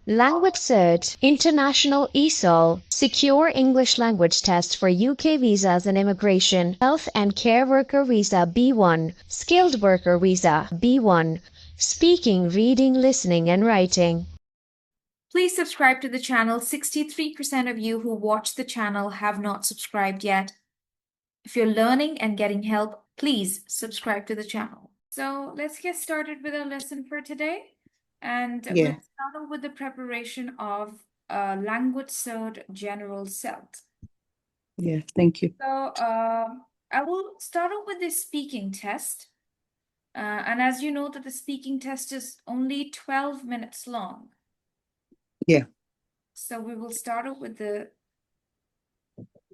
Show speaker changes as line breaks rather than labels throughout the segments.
LanguageCert, International ESOL, Secure English Language Test for UK Visas and Immigration, Health and Care Worker Visa B1, Skilled Worker Visa B1, Speaking, Reading, Listening and Writing.
Please subscribe to the channel. 63% of you who watch the channel have not subscribed yet. If you're learning and getting help, please subscribe to the channel. So let's get started with our lesson for today. And we'll start off with the preparation of LanguageCert General SELT.
Yeah, thank you.
So I will start off with the speaking test. And as you know that the speaking test is only 12 minutes long.
Yeah.
So we will start off with the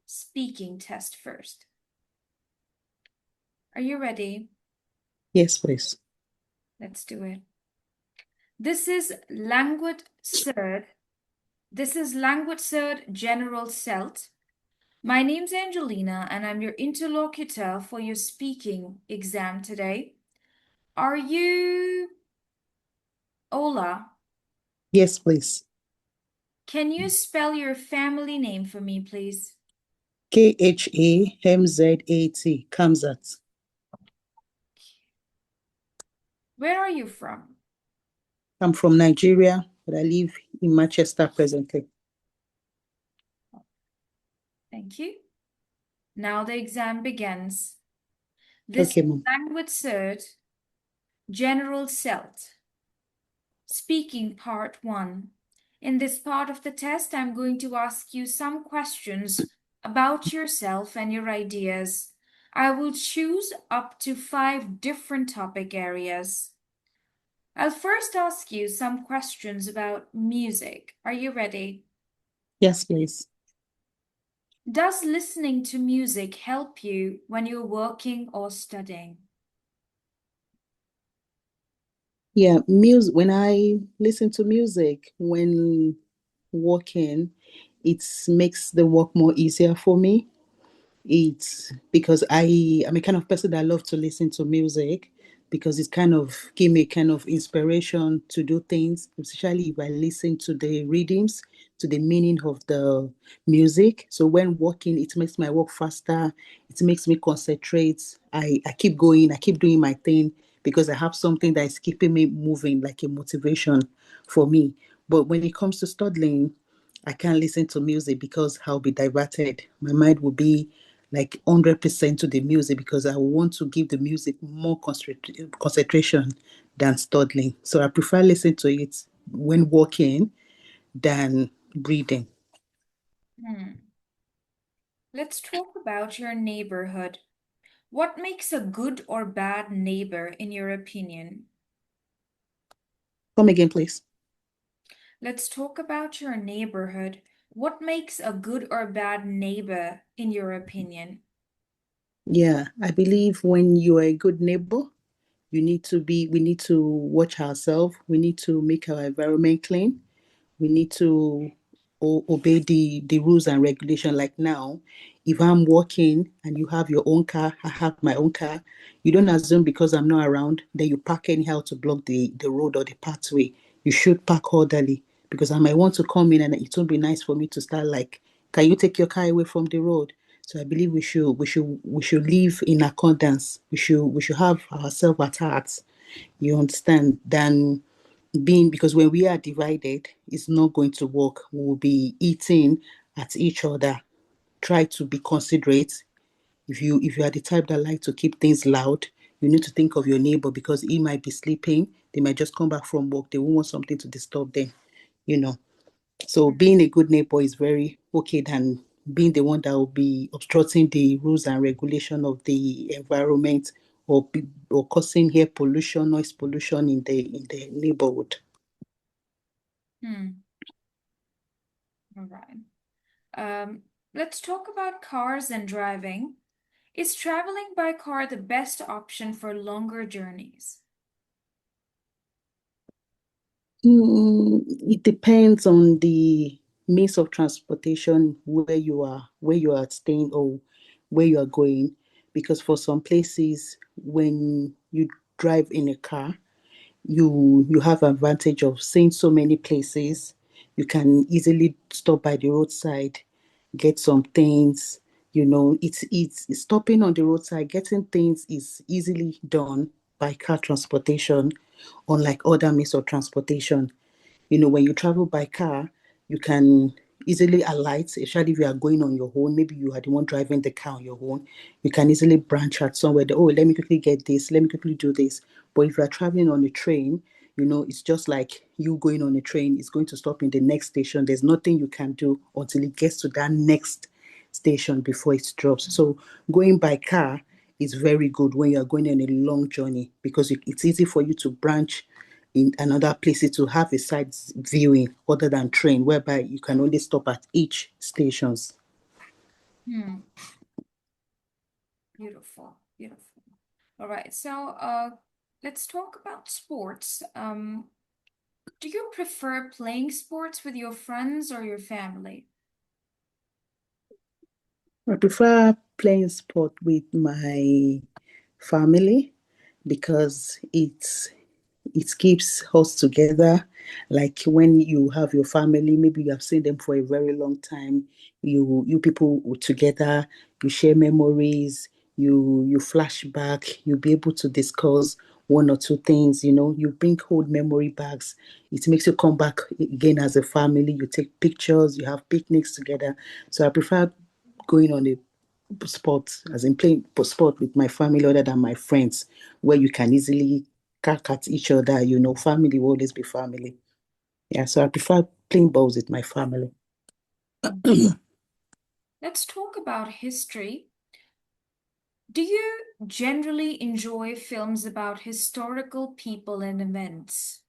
speaking test first. Are you ready?
Yes, please.
Let's do it. This is LanguageCert. This is LanguageCert General SELT. My name's Angelina, and I'm your interlocutor for your speaking exam today. Are you Ola?
Yes, please.
Can you spell your family name for me, please?
Khamzat, Kamzat.
Where are you from?
I'm from Nigeria, but I live in Manchester presently.
Thank you. Now the exam begins. This
Okay,
is
Mom.
LanguageCert General SELT. Speaking Part 1. In this part of the test, I'm going to ask you some questions about yourself and your ideas. I will choose up to 5 different topic areas. I'll first ask you some questions about music. Are you ready?
Yes, please.
Does listening to music help you when you're working or studying?
Yeah, music. When I listen to music when working, it makes the work more easier for me. It's because I'm a kind of person that love to listen to music because it kind of give me kind of inspiration to do things, especially if I listen to the readings, to the meaning of the music. So when working, it makes my work faster. It makes me concentrate. I keep going. I keep doing my thing because I have something that is keeping me moving, like a motivation for me. But when it comes to studying, I can't listen to music because I'll be diverted. My mind will be like 100% to the music because I want to give the music more concentration than studying. So I prefer listening to it when walking than breathing.
Let's talk about your neighborhood. What makes a good or bad neighbor in your opinion?
Come again, please.
Let's talk about your neighborhood. What makes a good or bad neighbor in your opinion?
Yeah, I believe when you are a good neighbor, we need to watch ourselves. We need to make our environment clean. We need to obey the rules and regulation. Like now, if I'm working and you have your own car, I have my own car, you don't assume because I'm not around that you park anyhow to block the road or the pathway. You should park orderly because I might want to come in and it won't be nice for me to start like, can you take your car away from the road? So I believe we should live in accordance. We should have ourselves at heart. You understand? Than being, because when we are divided, it's not going to work. We will be eating at each other. Try to be considerate. If you are the type that like to keep things loud, you need to think of your neighbor because he might be sleeping. They might just come back from work. They won't want something to disturb them. You know. So being a good neighbor is very okay than being the one that will be obstructing the rules and regulation of the environment or causing air pollution, noise pollution in the neighborhood.
All right. Let's talk about cars and driving. Is traveling by car the best option for longer journeys?
It depends on the means of transportation where you are staying or where you are going. Because for some places, when you drive in a car, you have advantage of seeing so many places. You can easily stop by the roadside, get some things. It's stopping on the roadside, getting things is easily done by car transportation, unlike other means of transportation. When you travel by car, you can easily alight, especially if you are going on your own. Maybe you are the one driving the car on your own. You can easily branch out somewhere. Oh, let me quickly get this. Let me quickly do this. But if you are traveling on a train, it's just like you going on a train. It's going to stop in the next station. There's nothing you can do until it gets to that next station before it drops. So going by car is very good when you are going on a long journey, because it's easy for you to branch in another places to have a side viewing other than train, whereby you can only stop at each stations.
Beautiful, beautiful. All right, so let's talk about sports. Do you prefer playing sports with your friends or your family?
I prefer playing sport with my family because it keeps us together. Like when you have your family, maybe you have seen them for a very long time. You people together, you share memories, you flashback, you'll be able to discuss one or two things. You bring old memory backs. It makes you come back again as a family. You take pictures, you have picnics together. So I prefer going on a sport, as in playing sport with my family other than my friends, where you can easily crack at each other. Family will always be family. Yeah, so I prefer playing balls with my family.
Let's talk about history. Do you generally enjoy films about historical people and events?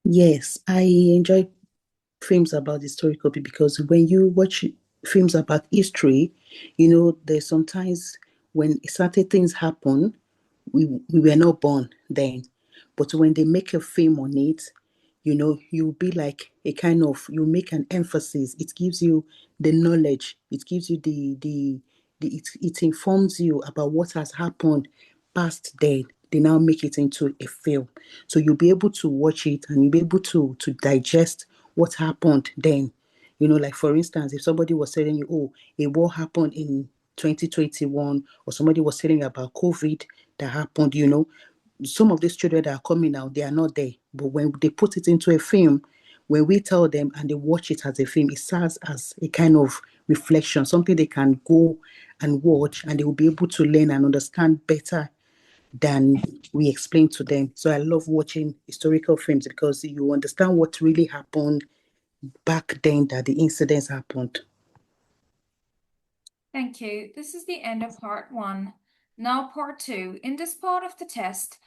Yes, I enjoy films about historical people because when you watch films about history, there's sometimes when certain things happen, we were not born then. But when they make a film on it, you'll be like a kind of, you make an emphasis. It gives you the knowledge. It gives you it informs you about what has happened past then. They now make it into a film. So you'll be able to watch it and you'll be able to digest what happened then. Like for instance, if somebody was telling you, oh, a war happened in 2021, or somebody was telling you about COVID that happened, some of these children that are coming out, they are not there. But when they put it into a film, when we tell them and they watch it as a film, it serves as a kind of reflection, something they can go and watch, and they will be able to learn and understand better than we explain to them. So I love watching historical films because you understand what really happened back then, that the incidents happened.
Thank you. This is the end of part one. Now, part two. In this part of the test,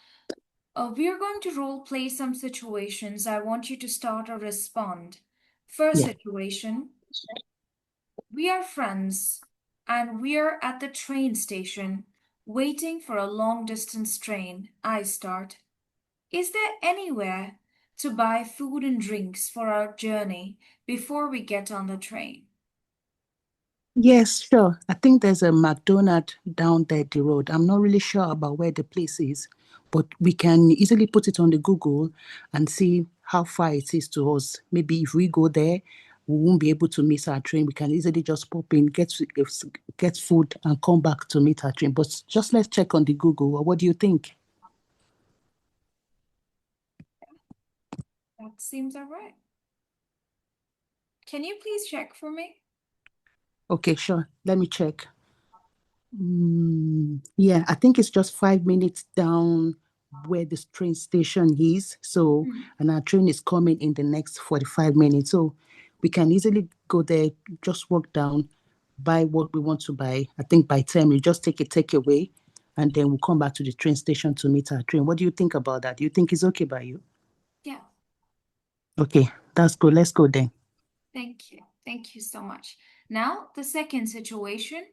we are going to role play some situations. I want you to start or respond. First
Yeah.
situation, we are friends and we are at the train station waiting for a long distance train. I start. Is there anywhere to buy food and drinks for our journey before we get on the train?
Yes, sure. I think there's a McDonald's down there the road. I'm not really sure about where the place is, but we can easily put it on the Google and see how far it is to us. Maybe if we go there, we won't be able to miss our train. We can easily just pop in, get food, and come back to meet our train. But just let's check on the Google. What do you think?
That seems all right. Can you please check for me?
Okay, sure. Let me check. Yeah, I think it's just 5 minutes down where the train station is. So, and our train is coming in the next 45 minutes. So we can easily go there, just walk down, buy what we want to buy. I think by 10, we just take a takeaway and then we'll come back to the train station to meet our train. What do you think about that? Do you think it's okay by you?
Yeah,
Okay, that's good. Let's go then.
thank you. Thank you so much. Now, the second situation.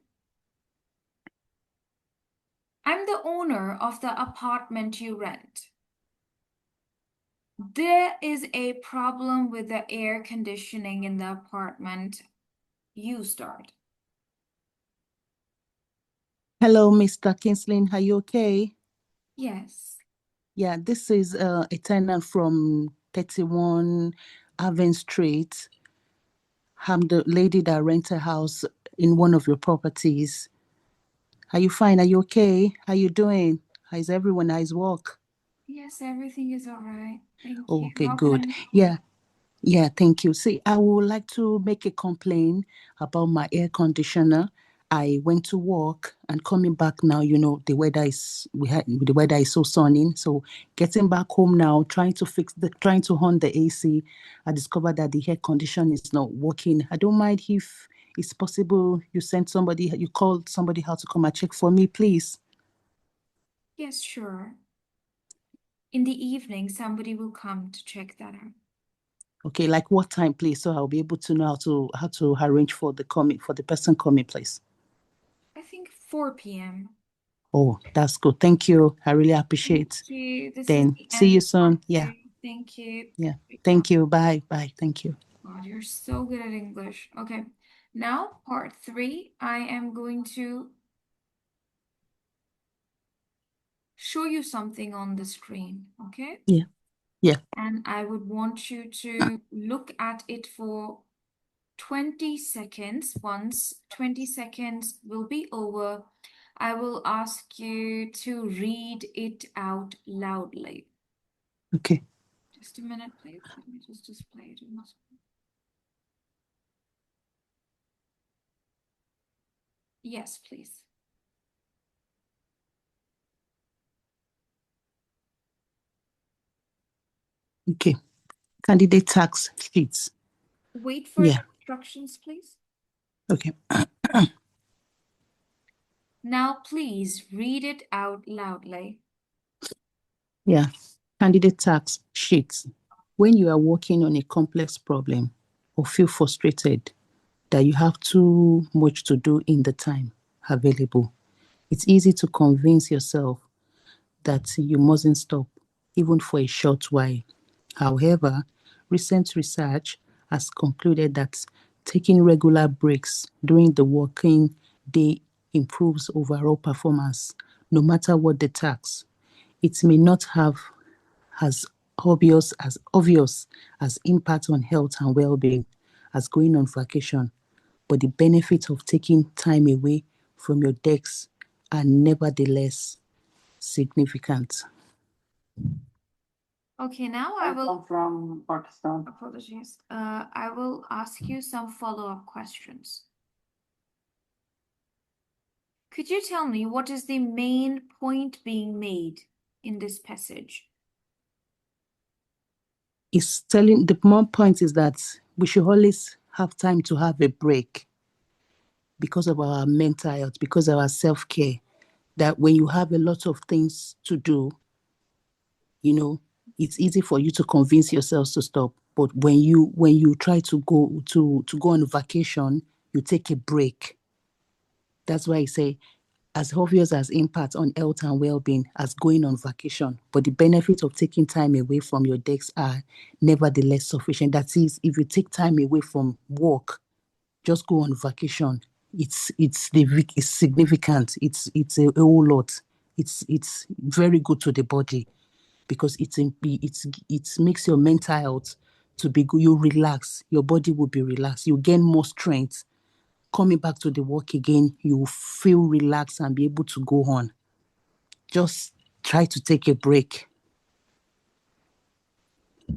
I'm the owner of the apartment you rent. There is a problem with the air conditioning in the apartment. You start.
Hello, Mr. Kinsling. Are you okay?
Yes.
Yeah, this is a tenant from 31. Avon Street. I'm the lady that rent a house in one of your properties. Are you fine? Are you okay? How you doing? How's everyone? How's work?
Yes, everything is all right. Thank
Oh,
you.
okay,
How can I
good.
help you?
Yeah, yeah, thank you. See, I would like to make a complaint about my air conditioner. I went to work and coming back now, the weather is so sunny. So getting back home now, trying to on the AC, I discovered that the air conditioner is not working. I don't mind if it's possible you called somebody how to come and check for me, please.
Yes, sure. In the evening, somebody will come to check that out.
Okay, like what time, please, so I'll be able to know how to arrange for the person coming, please.
I think 4 p.m.
Oh, that's good. Thank you. I really
Thank
appreciate.
you. This is
Then
the
see
end
you
of part
soon. Yeah,
2. Thank you.
yeah.
Oh,
Thank you. Bye. Bye. Thank you.
God, you're so good at English. Okay. Now, part 3, I am going to show you something on the screen. Okay.
Yeah. Yeah.
And I would want you to look at it for 20 seconds. Once 20 seconds will be over, I will ask you to read it out loudly.
Okay.
Just a minute, please. Let me just display it on the screen. Yes, please.
Okay. Candidate tax sheets.
Wait for the
Yeah.
instructions, please.
Okay.
Now, please read it out loudly.
Yeah. Candidate tax sheets. When you are working on a complex problem or feel frustrated that you have too much to do in the time available, it's easy to convince yourself that you mustn't stop, even for a short while. However, recent research has concluded that taking regular breaks during the working day improves overall performance, no matter what the task. It may not have as obvious as impact on health and well-being as going on vacation, but the benefits of taking time away from your desk are nevertheless significant.
Okay, now I will. I'm from Pakistan. Apologies. I will ask you some follow-up questions. Could you tell me what is the main point being made in this passage?
It's telling the more point is that we should always have time to have a break because of our mental health, because of our self-care. That when you have a lot of things to do, you know, it's easy for you to convince yourself to stop. But when you try to go on vacation, you take a break. That's why I say as obvious as impact on health and well-being as going on vacation, but the benefits of taking time away from your desk are nevertheless sufficient. That is, if you take time away from work, just go on vacation. It's significant. It's a whole lot. It's very good to the body because it makes your mental health to be good. You relax, your body will be relaxed. You gain more strength coming back to the work again, you feel relaxed and be able to go on. Just try to take a break.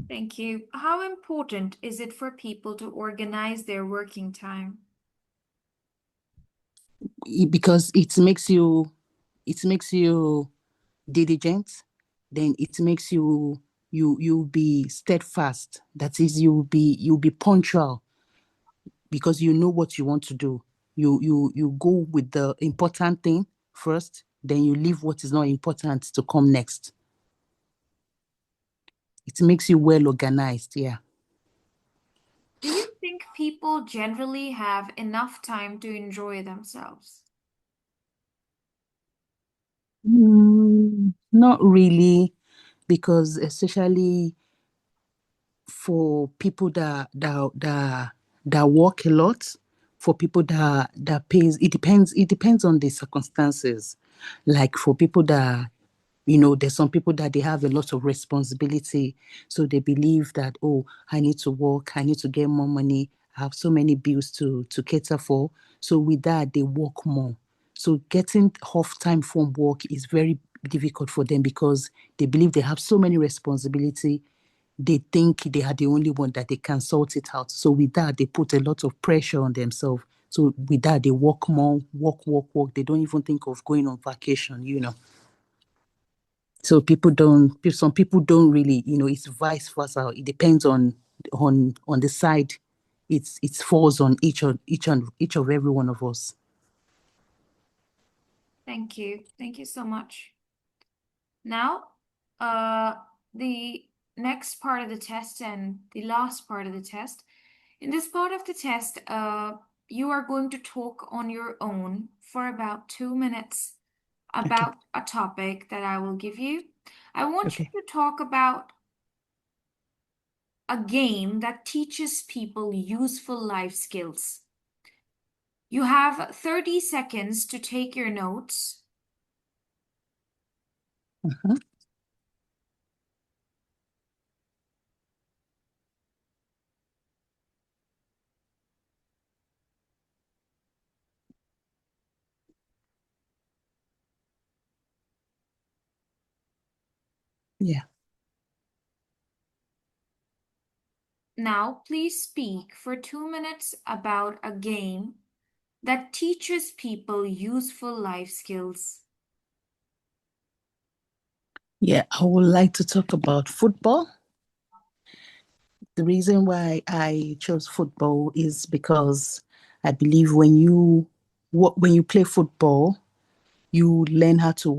Thank you. How important is it for people to organize their working time?
Because it makes you diligent, then it makes you'll be steadfast. That is, you'll be punctual because you know what you want to do. You go with the important thing first, then you leave what is not important to come next. It makes you well organized. Yeah.
Do you think people generally have enough time to enjoy themselves?
Not really, because especially for people that work a lot, for people that pays, it depends on the circumstances. Like for people there's some people that they have a lot of responsibility. So they believe that, oh, I need to work, I need to get more money, I have so many bills to cater for. So with that, they work more. So getting off time from work is very difficult for them because they believe they have so many responsibility. They think they are the only one that they can sort it out. So with that, they put a lot of pressure on themselves. So with that, they work more, work. They don't even think of going on vacation. So some people don't really, it's vice versa. It depends on the side. It falls on each of every one of us.
Thank you. Thank you so much. Now, the next part of the test and the last part of the test. In this part of the test, you are going to talk on your own for about 2 minutes about a topic that I will give you. I want you to talk about a game that teaches people useful life skills. You have 30 seconds to take your notes.
Yeah.
Now, please speak for 2 minutes about a game that teaches people useful life skills.
Yeah, I would like to talk about football. The reason why I chose football is because I believe when you play football, you learn how to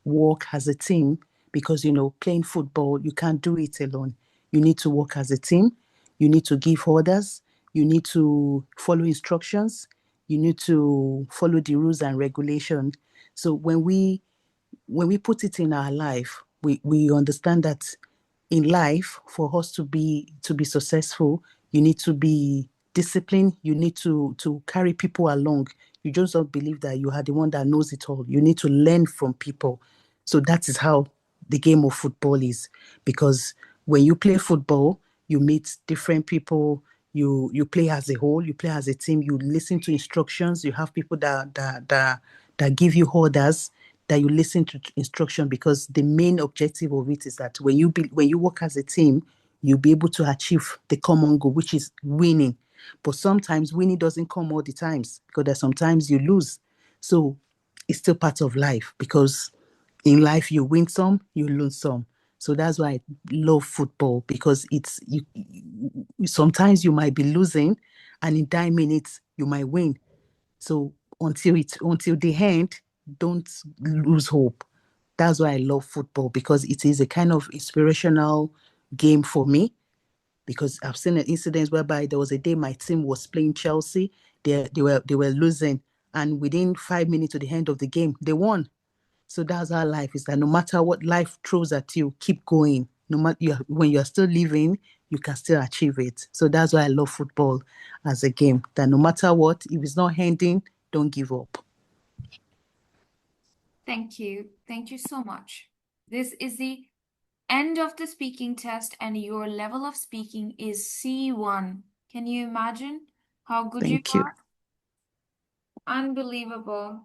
work as a team because playing football you can't do it alone. You need to work as a team. You need to give orders. You need to follow instructions. You need to follow the rules and regulation. So when we put it in our life, we understand that in life, for us to be successful, you need to be disciplined. You need to carry people along. You just don't believe that you are the one that knows it all. You need to learn from people. So that is how the game of football is. Because when you play football, you meet different people. You play as a whole. You play as a team. You listen to instructions. You have people that give you orders, that you listen to instruction, because the main objective of it is that when you work as a team, you'll be able to achieve the common goal, which is winning. But sometimes winning doesn't come all the times, because there's sometimes you lose. So it's still part of life, because in life you win some, you lose some. So that's why I love football, because sometimes you might be losing, and in 9 minutes you might win. So until the end, don't lose hope. That's why I love football, because it is a kind of inspirational game for me. Because I've seen an incident whereby there was a day my team was playing Chelsea. They were losing, and within 5 minutes to the end of the game, they won. So that's how life is. That no matter what life throws at you, keep going. No matter when you're still living, you can still achieve it. So that's why I love football as a game. That no matter what, if it's not ending, don't give up.
Thank you. Thank you so much. This is the end of the speaking test, and your level of speaking is C1. Can you imagine how good you
Thank you.
are? Unbelievable.